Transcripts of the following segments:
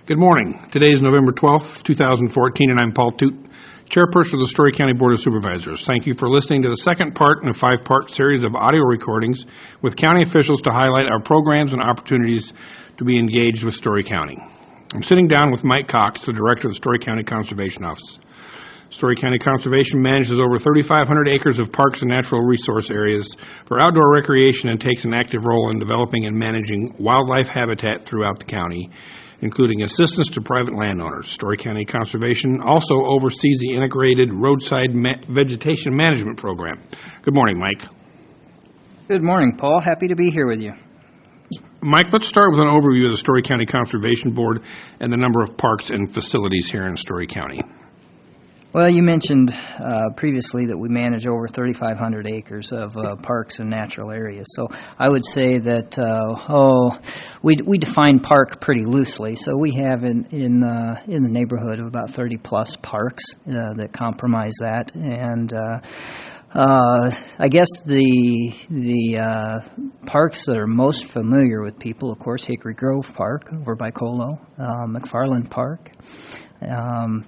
Good morning. Today is November 12th, 2014, and I'm Paul Toot, Chairperson of the Story County Board of Supervisors. Thank you for listening to the second part in a 5-part series of audio recordings with county officials to highlight our programs and opportunities to be engaged with Story County. I'm sitting down with Mike Cox, the Director of the Story County Conservation Office. Story County Conservation manages over 3,500 acres of parks and natural resource areas for outdoor recreation and takes an active role in developing and managing wildlife habitat throughout the county, including assistance to private landowners. Story County Conservation also oversees the integrated roadside vegetation management program. Good morning, Mike. Good morning, Paul. Happy to be here with you. Mike, let's start with an overview of the Story County Conservation Board and the number of parks and facilities here in Story County. Well, you mentioned previously that we manage over 3,500 acres of parks and natural areas. So I would say that we define park pretty loosely. So we have in the neighborhood of about 30 plus parks that comprise that, and I guess the parks that are most familiar with people, of course, Hickory Grove Park over by Colo, McFarland Park,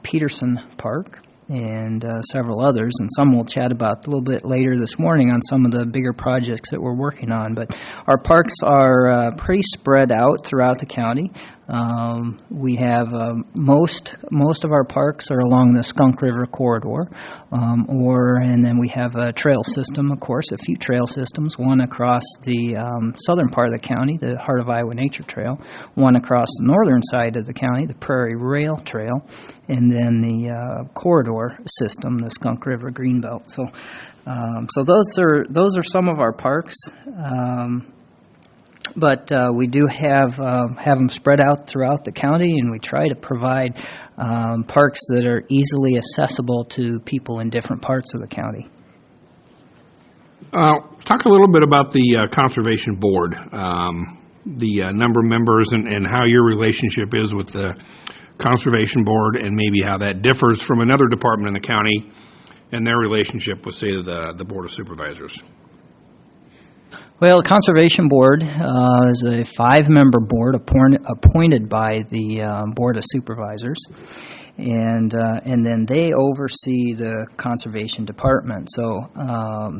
Peterson Park, and several others, and some we'll chat about a little bit later this morning on some of the bigger projects that we're working on. But our parks are pretty spread out throughout the county. We have most of our parks are along the Skunk River corridor, and then we have a trail system, of course, a few trail systems, one across the southern part of the county, the Heart of Iowa Nature Trail, one across the northern side of the county, the Prairie Rail Trail, and then the corridor system, the Skunk River Greenbelt. So those are some of our parks. But we do have them spread out throughout the county, and we try to provide parks that are easily accessible to people in different parts of the county. Talk a little bit about the Conservation Board, the number of members, and how your relationship is with the Conservation Board, and maybe how that differs from another department in the county and their relationship with, say, the Board of Supervisors. Well, the Conservation Board is a 5-member board appointed by the Board of Supervisors, and then they oversee the Conservation Department. So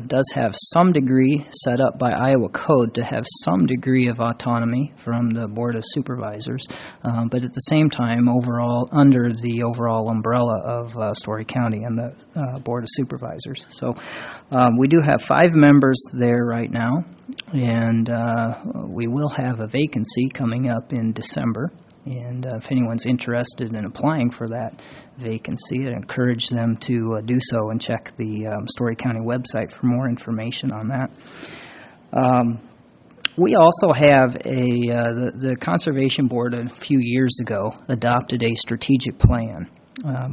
does have some degree set up by Iowa Code to have some degree of autonomy from the Board of Supervisors, but at the same time overall under the overall umbrella of Story County and the Board of Supervisors. So we do have 5 members there right now, and we will have a vacancy coming up in December. And if anyone's interested in applying for that vacancy, I'd encourage them to do so and check the Story County website for more information on that. We also have the Conservation Board a few years ago adopted a strategic plan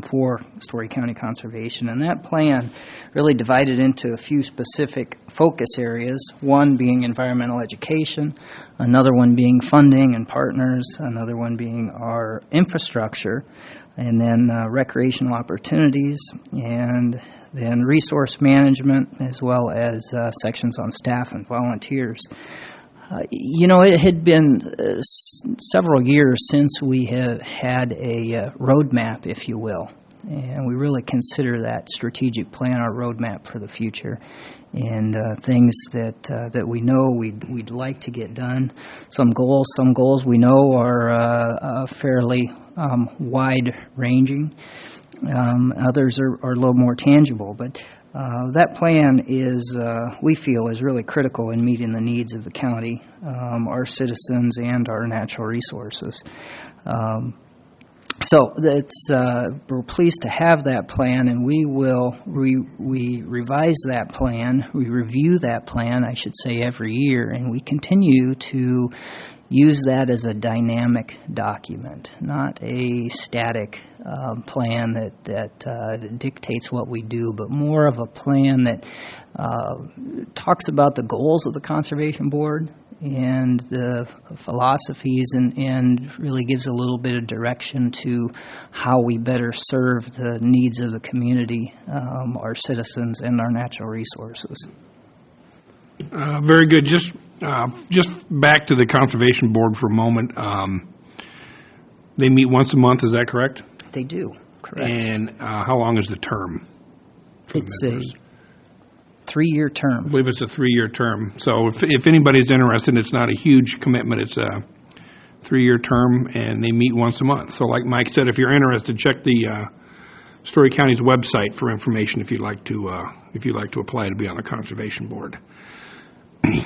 for Story County Conservation, and that plan really divided into a few specific focus areas, one being environmental education, another one being funding and partners, another one being our infrastructure, and then recreational opportunities, and then resource management, as well as sections on staff and volunteers. It had been several years since we have had a roadmap, if you will, and we really consider that strategic plan our roadmap for the future, and things that we know we'd like to get done. Some goals we know are fairly wide-ranging. Others are a little more tangible, but that plan is, we feel, is really critical in meeting the needs of the county, our citizens, and our natural resources. So we're pleased to have that plan, and we revise that plan, we review that plan, I should say, every year, and we continue to use that as a dynamic document, not a static plan that dictates what we do, but more of a plan that talks about the goals of the Conservation Board and the philosophies, and really gives a little bit of direction to how we better serve the needs of the community, our citizens, and our natural resources. Very good. Just back to the Conservation Board for a moment. They meet once a month, is that correct? They do, correct. And how long is the term? It's a 3-year term. I believe it's a 3-year term. So if anybody's interested, it's not a huge commitment. It's a 3-year term, and they meet once a month. So like Mike said, if you're interested, check the Story County's website for information if you'd like to apply to be on the Conservation Board.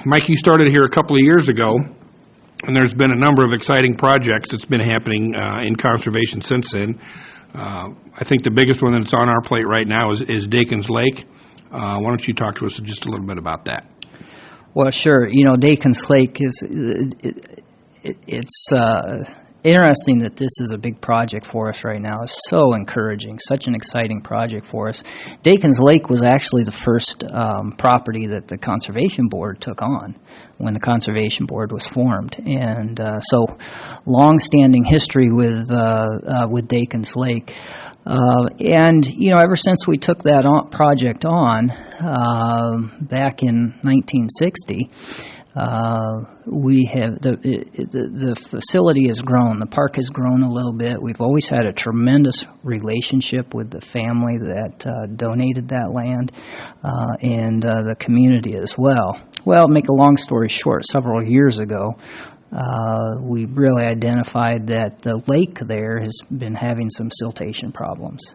Mike, you started here a couple of years ago, and there's been a number of exciting projects that's been happening in conservation since then. I think the biggest one that's on our plate right now is Dakins Lake. Why don't you talk to us just a little bit about that? Well, sure. Dakins Lake is it's interesting that this is a big project for us right now. It's so encouraging, such an exciting project for us. Dakins Lake was actually the first property that the Conservation Board took on when the Conservation Board was formed, and so long-standing history with Dakins Lake. And ever since we took that project on back in 1960. We have the facility has grown. The park has grown a little bit. We've always had a tremendous relationship with the family that donated that land and the community as well. Well, make a long story short, several years ago, we really identified that the lake there has been having some siltation problems.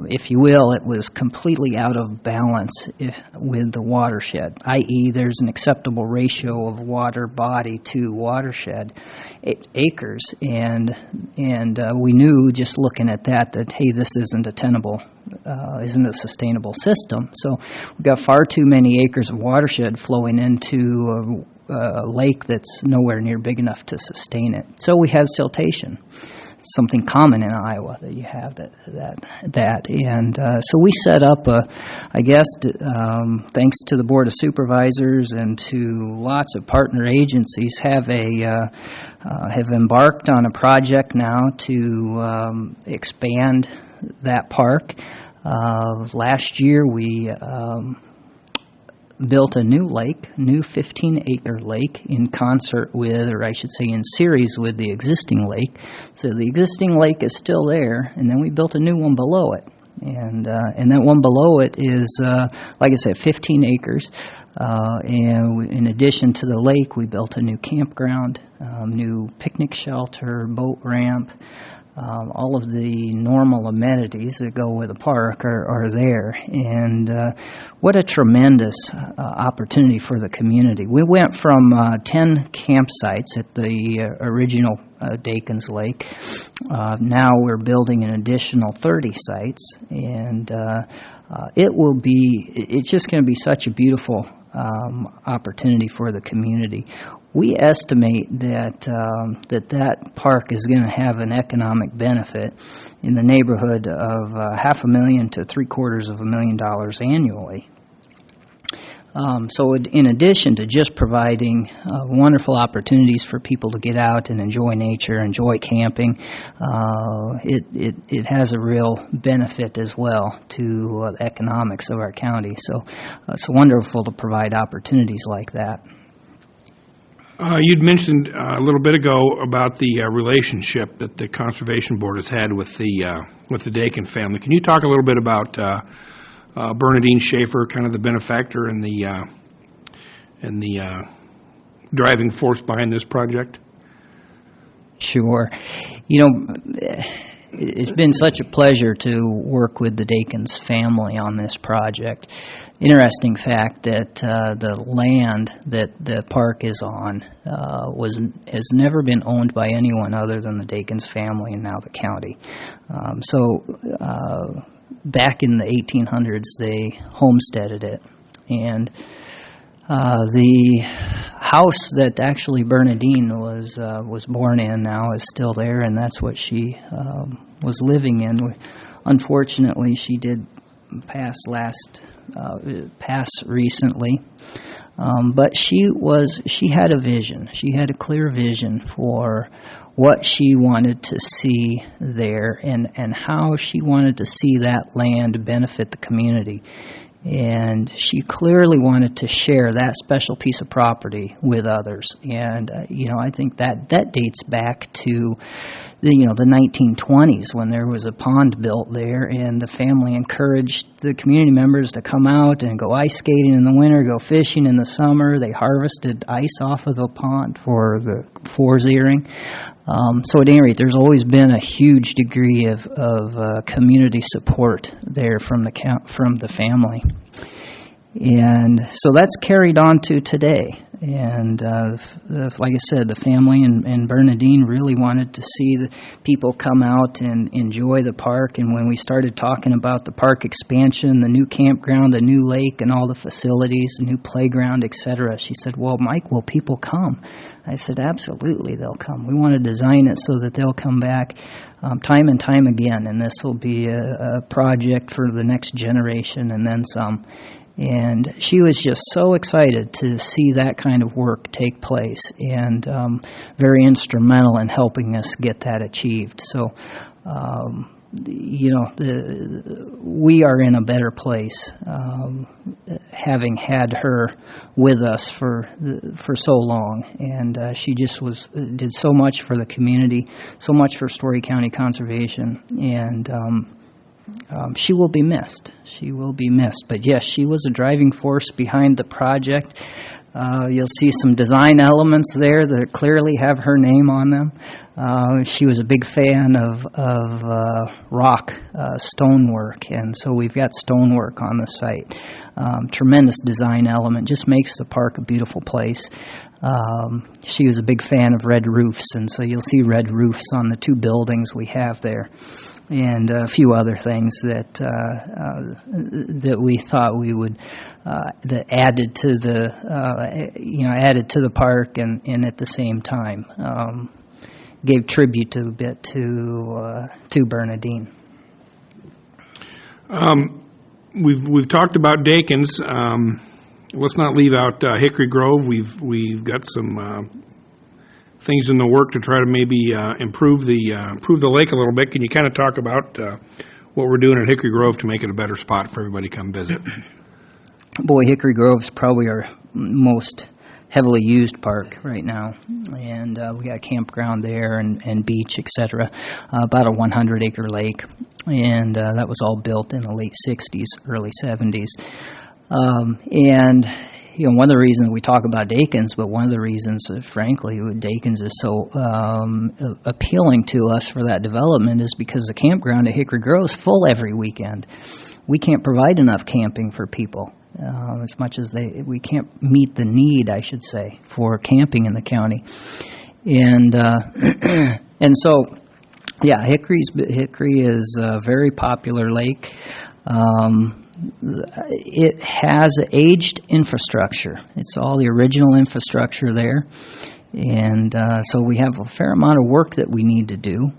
If you will, it was completely out of balance with the watershed, i.e. there's an acceptable ratio of water body to watershed acres, and we knew just looking at that hey, this isn't a sustainable system. So we've got far too many acres of watershed flowing into a lake that's nowhere near big enough to sustain it. So we have siltation. Something common in Iowa that you have that and so we set up thanks to the Board of Supervisors and to lots of partner agencies have embarked on a project now to expand that park. Last year we built a new 15-acre lake in concert with, or I should say in series with the existing lake. So the existing lake is still there, and then we built a new one below it. And that one below it is, like I said, 15 acres. And in addition to the lake, we built a new campground, new picnic shelter, boat ramp. All of the normal amenities that go with a park are there, and what a tremendous opportunity for the community. We went from 10 campsites at the original Dakins Lake. Now we're building an additional 30 sites, and it's just going to be such a beautiful opportunity for the community. We estimate that that park is going to have an economic benefit in the neighborhood of $500,000 to $750,000 annually. So in addition to just providing wonderful opportunities for people to get out and enjoy nature, enjoy camping, it has a real benefit as well to the economics of our county. So it's wonderful to provide opportunities like that. You'd mentioned a little bit ago about the relationship that the Conservation Board has had with the Dakin family. Can you talk a little bit about Diane Shaffer, kind of the benefactor and the driving force behind this project? Sure. It's been such a pleasure to work with the Dakins family on this project. Interesting fact that the land that the park is on has never been owned by anyone other than the Dakins family and now the county. Back in the 1800s, they homesteaded it, and the house that actually Bernadine was born in now is still there, and that's what she was living in. Unfortunately, she did pass recently, but she had a vision. She had a clear vision for what she wanted to see there and how she wanted to see that land benefit the community. And she clearly wanted to share that special piece of property with others. And, I think that dates back to the 1920s when there was a pond built there, and the family encouraged the community members to come out and go ice skating in the winter, go fishing in the summer. They harvested ice off of the pond for the Fours earring. So at any rate, there's always been a huge degree of community support there from the family. And so that's carried on to today. And like I said, the family and Bernadine really wanted to see the people come out and enjoy the park. And when we started talking about the park expansion, the new campground, the new lake, and all the facilities, the new playground, etc., she said, "Well, Mike, will people come?" I said, "Absolutely, they'll come. We want to design it so that they'll come back time and time again, and this will be a project for the next generation and then some." And she was just so excited to see that kind of work take place, and very instrumental in helping us get that achieved. So, we are in a better place having had her with us for so long, and she just did so much for the community, so much for Story County Conservation, and she will be missed. She will be missed. But yes, she was a driving force behind the project. You'll see some design elements there that clearly have her name on them. She was a big fan of rock stonework, and so we've got stonework on the site. Tremendous design element, just makes the park a beautiful place. She was a big fan of red roofs, and so you'll see red roofs on the two buildings we have there, and a few other things that we thought we would that added to the park, and at the same time gave tribute a bit to Bernadine. We've talked about Dakins. Let's not leave out Hickory Grove. We've got some things in the work to try to maybe improve the lake a little bit. Can you kind of talk about what we're doing at Hickory Grove to make it a better spot for everybody to come visit? Boy, Hickory Grove's probably our most heavily used park right now, and we got a campground there and beach, etc. About a 100-acre lake, and that was all built in the late 60s, early 70s. And one of the reasons we talk about Dakins, but one of the reasons, frankly, Dakins is so appealing to us for that development is because the campground at Hickory Grove is full every weekend. We can't provide enough camping for people. As much as we can't meet the need, I should say, for camping in the county, and so, yeah, Hickory is a very popular lake. It has aged infrastructure. It's all the original infrastructure there, and so we have a fair amount of work that we need to do.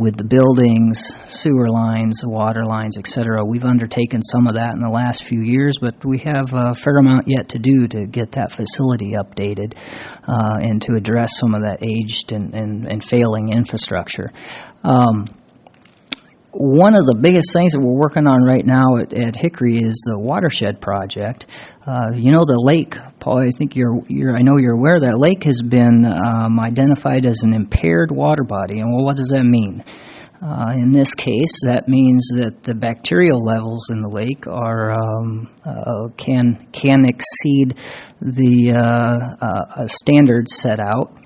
With the buildings, sewer lines, water lines, etc. We've undertaken some of that in the last few years, but we have a fair amount yet to do to get that facility updated and to address some of that aged and failing infrastructure. One of the biggest things that we're working on right now at Hickory is the watershed project. The lake, Paul, I think I know you're aware that lake has been identified as an impaired water body. And well, what does that mean? In this case, that means that the bacterial levels in the lake can exceed the standards set out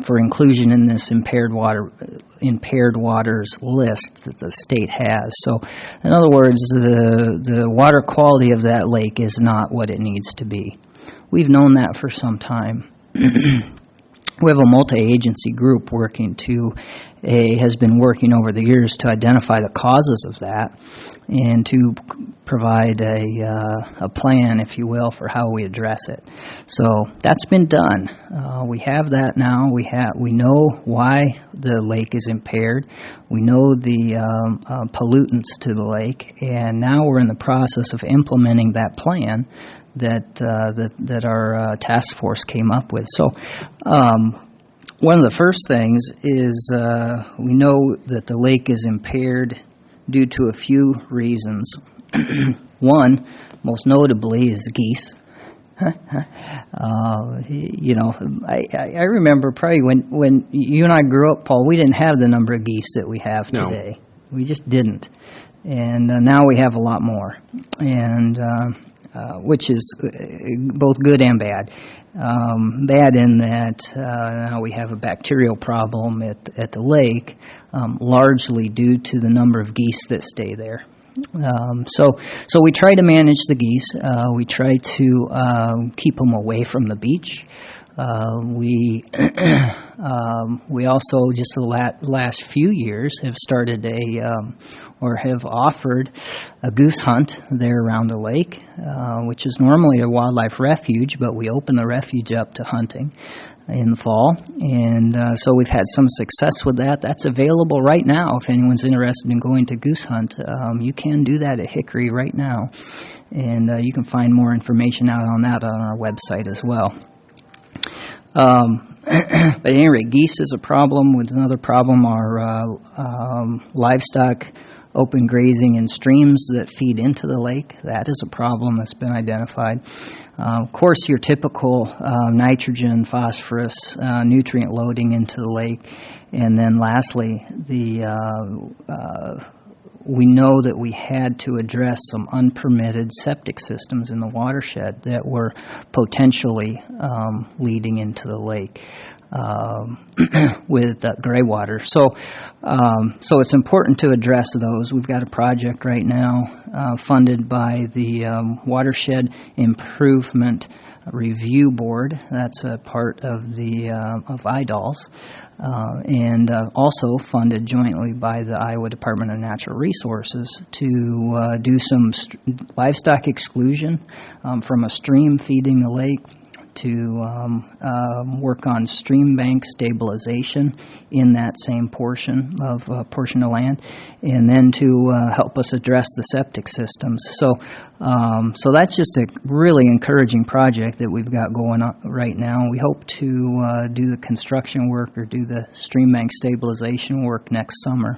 for inclusion in this impaired waters list that the state has. So, in other words, the water quality of that lake is not what it needs to be. We've known that for some time. We have a multi-agency group has been working over the years to identify the causes of that and to provide a plan, if you will, for how we address it. So that's been done. We have that now. We know why the lake is impaired. We know the pollutants to the lake, and now we're in the process of implementing that plan that our task force came up with. So one of the first things is we know that the lake is impaired due to a few reasons. One, most notably, is geese. You know, I remember probably when you and I grew up, Paul, we didn't have the number of geese that we have today. No. We just didn't. And now we have a lot more, and which is both good and bad. Bad in that now we have a bacterial problem at the lake, largely due to the number of geese that stay there. So we try to manage the geese. We try to keep them away from the beach. We also, just the last few years, have started or have offered a goose hunt there around the lake, which is normally a wildlife refuge, but we open the refuge up to hunting in the fall, and so we've had some success with that. That's available right now. If anyone's interested in going to goose hunt, you can do that at Hickory right now, and you can find more information out on that on our website as well. But at any rate, geese is a problem. With another problem are livestock open grazing in streams that feed into the lake. That is a problem that's been identified. Of course, your typical nitrogen, phosphorus, nutrient loading into the lake. And then lastly, we know that we had to address some unpermitted septic systems in the watershed that were potentially leading into the lake with gray water. So it's important to address those. We've got a project right now funded by the Watershed Improvement Review Board. That's a part of the of IDALS, and also funded jointly by the Iowa Department of Natural Resources to do some livestock exclusion from a stream feeding the lake, to work on stream bank stabilization in that same portion of land, and then to help us address the septic systems. So that's just a really encouraging project that we've got going on right now. We hope to do the construction work or do the stream bank stabilization work next summer.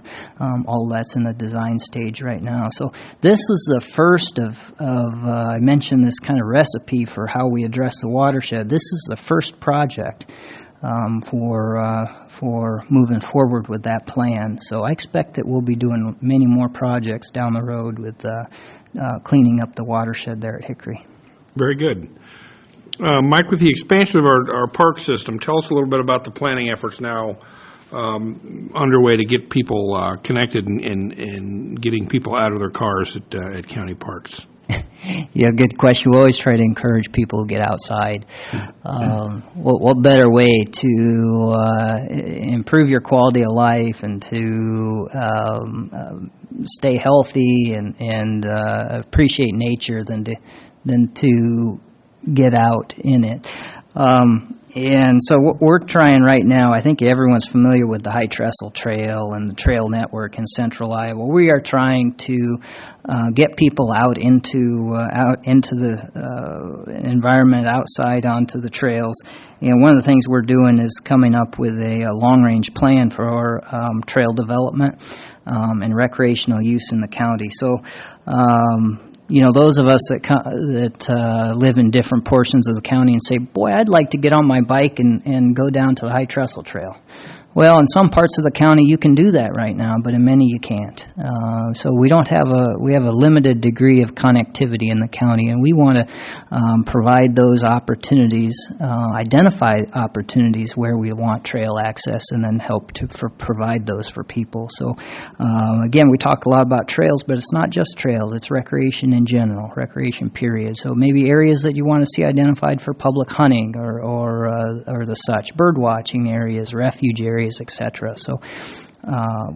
All that's in the design stage right now. So this is the first of I mentioned this kind of recipe for how we address the watershed. This is the first project for moving forward with that plan. So I expect that we'll be doing many more projects down the road with cleaning up the watershed there at Hickory. Very good. Mike, with the expansion of our park system, tell us a little bit about the planning efforts now underway to get people connected and getting people out of their cars at county parks. Yeah, good question. We always try to encourage people to get outside. What better way to improve your quality of life and to stay healthy and appreciate nature than to get out in it. And so what we're trying right now, I think everyone's familiar with the High Trestle Trail and the trail network in central Iowa. We are trying to get people out into the environment, outside onto the trails. And one of the things we're doing is coming up with a long-range plan for our trail development and recreational use in the county. So those of us that live in different portions of the county and say, boy, I'd like to get on my bike and go down to the High Trestle Trail. Well, in some parts of the county you can do that right now, but in many you can't. So we have a limited degree of connectivity in the county, and we want to provide those opportunities, identify opportunities where we want trail access, and then help to provide those for people. So again, we talk a lot about trails, but it's not just trails; it's recreation in general, recreation period. So maybe areas that you want to see identified for public hunting or the such, bird watching areas, refuge areas, etc. So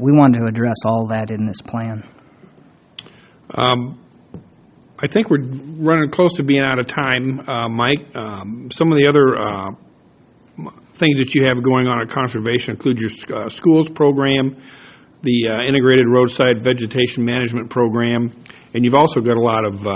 we wanted to address all that in this plan. I think we're running close to being out of time, Mike. Some of the other things that you have going on at Conservation include your schools program, the integrated roadside vegetation management program, and you've also got a lot of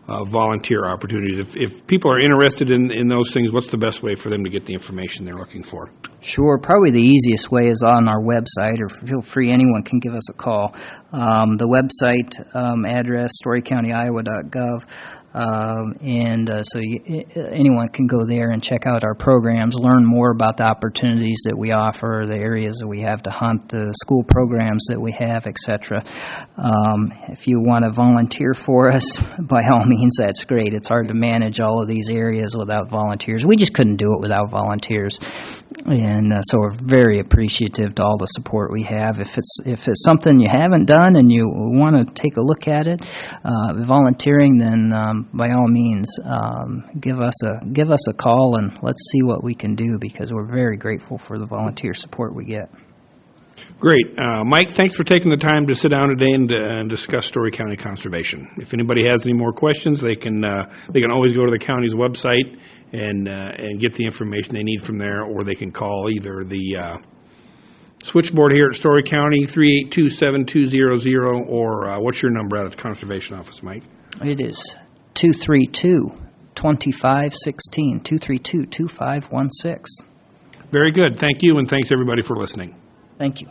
volunteer opportunities. If people are interested in those things, what's the best way for them to get the information they're looking for? Sure. Probably the easiest way is on our website, or feel free, anyone can give us a call. The website address, storycountyiowa.gov. So anyone can go there and check out our programs, learn more about the opportunities that we offer, the areas that we have to hunt, the school programs that we have, etc. If you want to volunteer for us, by all means, that's great. It's hard to manage all of these areas without volunteers. We just couldn't do it without volunteers, and so we're very appreciative to all the support we have. If it's something you haven't done and you want to take a look at it, volunteering, then by all means, give us a call and let's see what we can do, because we're very grateful for the volunteer support we get. Great. Mike, thanks for taking the time to sit down today and discuss Story County conservation. If anybody has any more questions, they can always go to the county's website and get the information they need from there, or they can call either the switchboard here at Story County, 382-7200, or what's your number out at the Conservation Office, Mike? It is 232-2516, 232-2516. Very good. Thank you, and thanks everybody for listening. Thank you.